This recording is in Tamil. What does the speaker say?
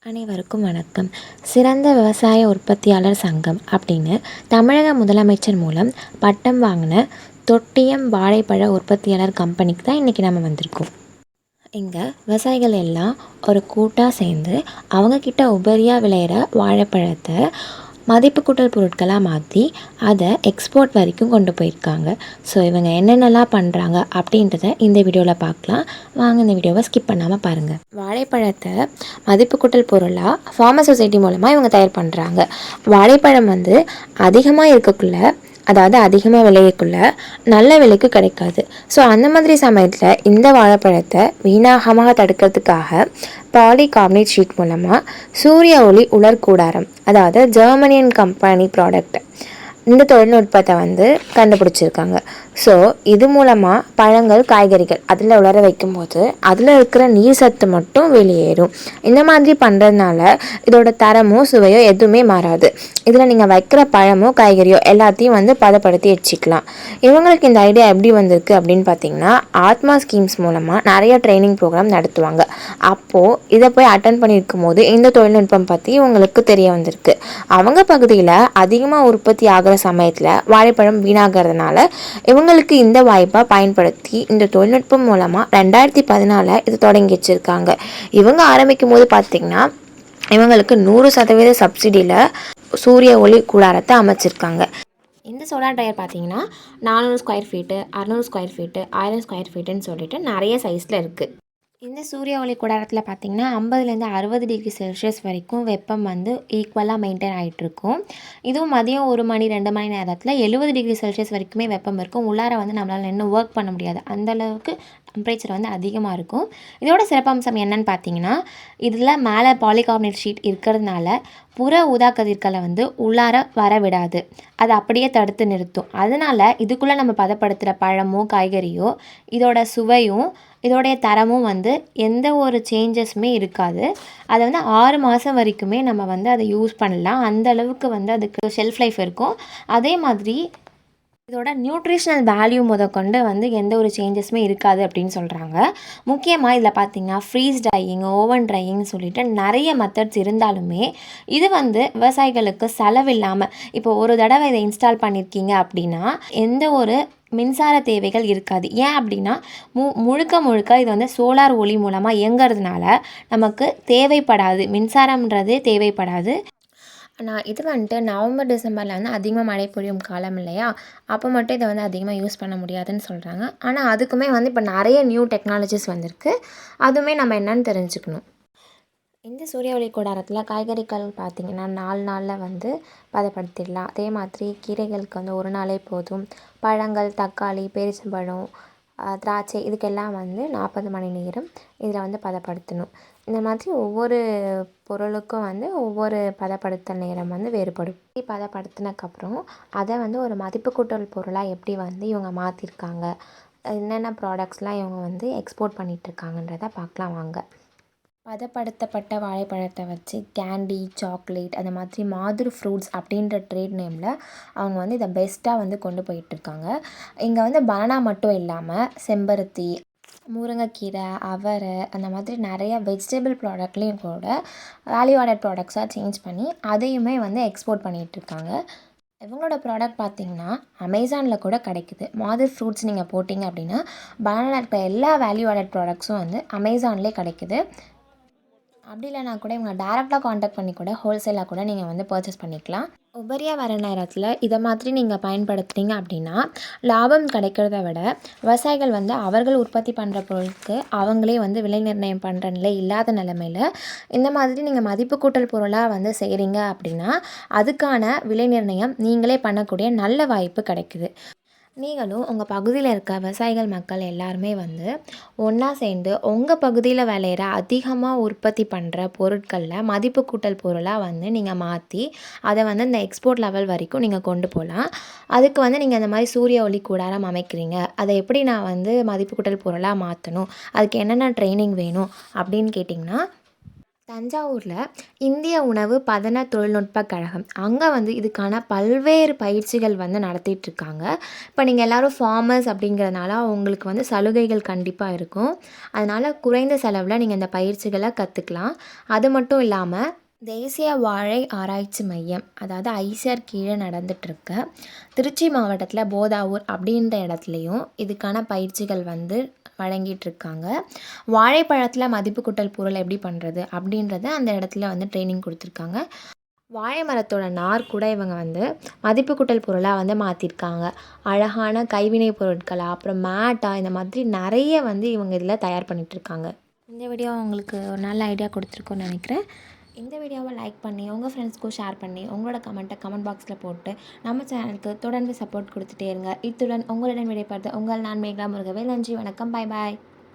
அனைவருக்கும் வணக்கம். சிறந்த விவசாய உற்பத்தியாளர் சங்கம் அப்படின்னு தமிழக முதலமைச்சர் மூலம் பட்டம் வாங்கின தொட்டியம் வாழைப்பழ உற்பத்தியாளர் கம்பெனிக்கு தான் இன்றைக்கி நம்ம வந்திருக்கோம். இங்கே விவசாயிகள் எல்லாம் ஒரு கூட்டாக சேர்ந்து அவங்கக்கிட்ட உபரியாக விளையிற வாழைப்பழத்தை மதிப்பு கூட்டல் பொருட்களாக மாற்றி அதை எக்ஸ்போர்ட் வரைக்கும் கொண்டு போயிருக்காங்க. ஸோ இவங்க என்னென்னலாம் பண்ணுறாங்க அப்படின்றத இந்த வீடியோவில் பார்க்கலாம். வாங்க இந்த வீடியோவை ஸ்கிப் பண்ணாமல் பாருங்கள். வாழைப்பழத்தை மதிப்பு கூட்டல் பொருளாக ஃபார்மர் சொசைட்டி மூலமாக இவங்க தயார் பண்ணுறாங்க. வாழைப்பழம் அதிகமாக இருக்கக்குள்ள, அதாவது அதிகமாக விளையக்குள்ள நல்ல விலைக்கு கிடைக்காது. ஸோ அந்த மாதிரி சமயத்தில் இந்த வாழைப்பழத்தை வீணாகமாக தடுக்கிறதுக்காக பாலிகார்பனேட் ஷீட் மூலமாக சூரிய ஒளி உலர் கூடாரம், அதாவது ஜெர்மனியன் கம்பெனி ப்ராடக்ட், இந்த தொழில்நுட்பத்தை கண்டுபிடிச்சிருக்காங்க. ஸோ இது மூலமாக பழங்கள் காய்கறிகள் அதில் உலர வைக்கும்போது அதில் இருக்கிற நீர் சத்து மட்டும் வெளியேறும். இந்த மாதிரி பண்ணுறதுனால இதோட தரமோ சுவையோ எதுவுமே மாறாது. இதில் நீங்கள் வைக்கிற பழமோ காய்கறியோ எல்லாத்தையும் பதப்படுத்தி வச்சுக்கலாம். இவங்களுக்கு இந்த ஐடியா எப்படி வந்திருக்கு அப்படின்னு பார்த்தீங்கன்னா, ஆத்மா ஸ்கீம்ஸ் மூலமாக நிறைய ட்ரைனிங் ப்ரோக்ராம் நடத்துவாங்க. அப்போது இதை போய் அட்டன் பண்ணியிருக்கும் போது இந்த தொழில்நுட்பம் பற்றி இவங்களுக்கு தெரிய வந்திருக்கு. அவங்க பகுதியில் அதிகமாக உற்பத்தி ஆகிற சமயத்தில் வாழைப்பழம் வீணாகிறதுனால இவங்களுக்கு இந்த வாய்ப்பை பயன்படுத்தி இந்த தொழில்நுட்பம் மூலமாக 2014 இது தொடங்கி வச்சுருக்காங்க. இவங்க ஆரம்பிக்கும் போது பார்த்திங்கன்னா இவங்களுக்கு 100% சப்சிடியில் சூரிய ஒளி கூடாரத்தை அமைச்சிருக்காங்க. இந்த சோலார் டயர் பார்த்தீங்கன்னா 400 square feet, 600 square feet, 1000 square ஃபீட்டுன்னு சொல்லிட்டு நிறைய சைஸில் இருக்குது. இந்த சூரிய ஒளி கூடாரத்தில் பார்த்திங்கன்னா 50லேருந்து 60 டிகிரி செல்சியஸ் வரைக்கும் வெப்பம் ஈக்குவலாக மெயின்டைன் ஆகிட்டுருக்கும். இதுவும் மதியம் 1 மணி 2 மணி நேரத்தில் 70 டிகிரி செல்சியஸ் வரைக்குமே வெப்பம் இருக்கும். உள்ளார நம்மளால் இன்னும் ஒர்க் பண்ண முடியாது, அந்தளவுக்கு டெம்பரேச்சர் அதிகமாக இருக்கும். இதோட சிறப்பம்சம் என்னன்னு பார்த்தீங்கன்னா, இதில் மேலே பாலிகார்பனேட் ஷீட் இருக்கிறதுனால புற ஊதா கதிர்களை உள்ளார வர விடாது, அதை அப்படியே தடுத்து நிறுத்தும். அதனால் இதுக்குள்ளே நம்ம பதப்படுத்துகிற பழமோ காய்கறியோ இதோட சுவையும் இதோடைய தரமும் எந்த ஒரு சேஞ்சஸுமே இருக்காது. அதை 6 மாதம் வரைக்குமே நம்ம அதை யூஸ் பண்ணலாம். அந்த அளவுக்கு அதுக்கு ஷெல்ஃப் லைஃப் இருக்கும். அதே மாதிரி இதோட நியூட்ரிஷனல் வேல்யூ முதற்கொண்டு எந்த ஒரு சேஞ்சஸுமே இருக்காது அப்படின்னு சொல்கிறாங்க. முக்கியமாக இதில் பார்த்திங்கன்னா ஃப்ரீஸ் ட்ரையிங், ஓவன் ட்ரையிங்னு சொல்லிட்டு நிறைய மெத்தட்ஸ் இருந்தாலுமே இது விவசாயிகளுக்கு செலவில்லாமல், இப்போ ஒரு தடவை இதை இன்ஸ்டால் பண்ணியிருக்கீங்க அப்படின்னா எந்த ஒரு மின்சார தேவைகள் இருக்காது. ஏன் அப்படின்னா முழுக்க இது சோலார் ஒளி மூலமாக இயங்கிறதுனால நமக்கு தேவைப்படாது, மின்சாரம்ன்றது தேவைப்படாது. ஆனால் இது நவம்பர் டிசம்பரில் அதிகமாக மழை பொழியும் காலம் இல்லையா, அப்போ மட்டும் இதை அதிகமாக யூஸ் பண்ண முடியாதுன்னு சொல்கிறாங்க. ஆனால் அதுக்குமே இப்போ நிறைய நியூ டெக்னாலஜிஸ் வந்திருக்கு. அதுவுமே நம்ம என்னன்னு தெரிஞ்சுக்கணும். இந்த சூரிய ஒளி கூடாரத்தில் காய்கறிகள் பார்த்திங்கன்னா 4 நாளில் பதப்படுத்திடலாம். அதே மாதிரி கீரைகளுக்கு 1 நாளே போதும். பழங்கள், தக்காளி, பேரிச்சம்பழம், திராட்சை இதுக்கெல்லாம் 40 மணி நேரம் இதில் பதப்படுத்தணும். இந்த மாதிரி ஒவ்வொரு பொருளுக்கும் ஒவ்வொரு பதப்படுத்தல் நேரம் வேறுபடும். பதப்படுத்தினதுக்கப்புறம் அதை ஒரு மதிப்பு கூட்டல் பொருளாக எப்படி இவங்க மாற்றிருக்காங்க, என்னென்ன ப்ராடக்ட்ஸ்லாம் இவங்க எக்ஸ்போர்ட் பண்ணிகிட்ருக்காங்கன்றதை பார்க்கலாம் வாங்க. பதப்படுத்தப்பட்ட வாழைப்பழத்தை வச்சு கேண்டி, சாக்லேட், அந்த மாதிரி மாதுர் ஃப்ரூட்ஸ் அப்படின்ற ட்ரேட் நேமில் அவங்க இதை பெஸ்ட்டாக கொண்டு போயிட்டுருக்காங்க. இங்கே பனானா மட்டும் இல்லாமல் செம்பருத்தி, முருங்கைக்கீரை, அவரை, அந்த மாதிரி நிறைய வெஜிடபிள் ப்ராடக்ட்லேயும் கூட வேல்யூ ஆடட் ப்ராடக்ட்ஸாக சேஞ்ச் பண்ணி அதையுமே எக்ஸ்போர்ட் பண்ணிகிட்ருக்காங்க. இவங்களோட ப்ராடக்ட் பார்த்திங்கன்னா அமேசானில் கூட கிடைக்குது. மாதுர் ஃப்ரூட்ஸ் நீங்கள் போட்டிங்க அப்படின்னா பனானா இருக்கிற எல்லா வேல்யூ ஆடட் ப்ராடக்ட்ஸும் அமேசான்லேயே கிடைக்குது. அப்படி இல்லைனா கூட இவங்க டேரெக்டாக காண்டாக்ட் பண்ணி கூட ஹோல்சேலாக கூட நீங்கள் பர்ச்சேஸ் பண்ணிக்கலாம். உபரியாக வர நேரத்தில் இதை மாதிரி நீங்கள் பயன்படுத்துனீங்க அப்படின்னா லாபம் கிடைக்கிறத விட விவசாயிகள் அவர்கள் உற்பத்தி பண்ணுற பொருளுக்கு அவங்களே விலை நிர்ணயம் பண்ணுற நிலை இல்லாத நிலைமையில் இந்த மாதிரி நீங்கள் மதிப்பு கூட்டல் பொருளாக செய்கிறீங்க அப்படின்னா அதுக்கான விலை நிர்ணயம் நீங்களே பண்ணக்கூடிய நல்ல வாய்ப்பு கிடைக்குது. நீங்களும் உங்கள் பகுதியில் இருக்க விவசாயிகள் மக்கள் எல்லாருமே ஒன்றா சேர்ந்து உங்கள் பகுதியில் விளையிற அதிகமாக உற்பத்தி பண்ணுற பொருட்களில் மதிப்பு கூட்டல் பொருளாக நீங்கள் மாற்றி அதை இந்த எக்ஸ்போர்ட் லெவல் வரைக்கும் நீங்கள் கொண்டு போகலாம். அதுக்கு நீங்கள் இந்த மாதிரி சூரிய ஒளி கூடாரம் அமைக்கிறீங்க, அதை எப்படி நான் மதிப்பு கூட்டல் பொருளாக மாற்றணும், அதுக்கு என்னென்ன ட்ரைனிங் வேணும் அப்படின்னு கேட்டிங்கன்னா, தஞ்சாவூரில் இந்திய உணவு பதன தொழில்நுட்பக் கழகம் அங்கே வந்து இதுக்கான பல்வேறு பயிற்சிகள் வந்து நடத்திட்டுருக்காங்க. இப்போ நீங்கள் எல்லோரும் ஃபார்மர்ஸ் அப்படிங்கிறதுனால உங்களுக்கு வந்து சலுகைகள் கண்டிப்பாக இருக்கும். அதனால் குறைந்த செலவில் நீங்கள் இந்த பயிற்சிகளை கற்றுக்கலாம். அது மட்டும் இல்லாமல் தேசிய வாழை ஆராய்ச்சி மையம் அதாவது ஐசிஆர் கீழே நடந்துகிட்ருக்க திருச்சி மாவட்டத்தில் போதாவூர் அப்படின்ற இடத்துலையும் இதுக்கான பயிற்சிகள் வந்து வழங்கிட்டுருக்காங்க. வாழைப்பழத்தில் மதிப்பு கூட்டல் பொருள் எப்படி பண்ணுறது அப்படின்றத அந்த இடத்துல வந்து ட்ரைனிங் கொடுத்துருக்காங்க. வாழை மரத்தோட நார் கூட இவங்க வந்து மதிப்பு கூட்டல் பொருளாக வந்து மாற்றிருக்காங்க. அழகான கைவினை பொருட்களாக அப்புறம் மேட்டாக இந்த மாதிரி நிறைய வந்து இவங்க இதில் தயார் பண்ணிகிட்ருக்காங்க. இந்த வீடியோ உங்களுக்கு ஒரு நல்ல ஐடியா கொடுத்துருக்கோன்னு நினைக்கிறேன். இந்த வீடியோவை லைக் பண்ணி உங்கள் ஃப்ரெண்ட்ஸ்க்கும் ஷேர் பண்ணி உங்களோட கமெண்ட்டை கமெண்ட் பாக்ஸில் போட்டு நம்ம சேனலுக்கு தொடர்ந்து சப்போர்ட் கொடுத்துட்டே இருங்க. இத்துடன் உங்களுடன் விடைபெறுவது உங்கள் நான் மேகலா முருகவேல். நன்றி, வணக்கம், பாய் பாய்.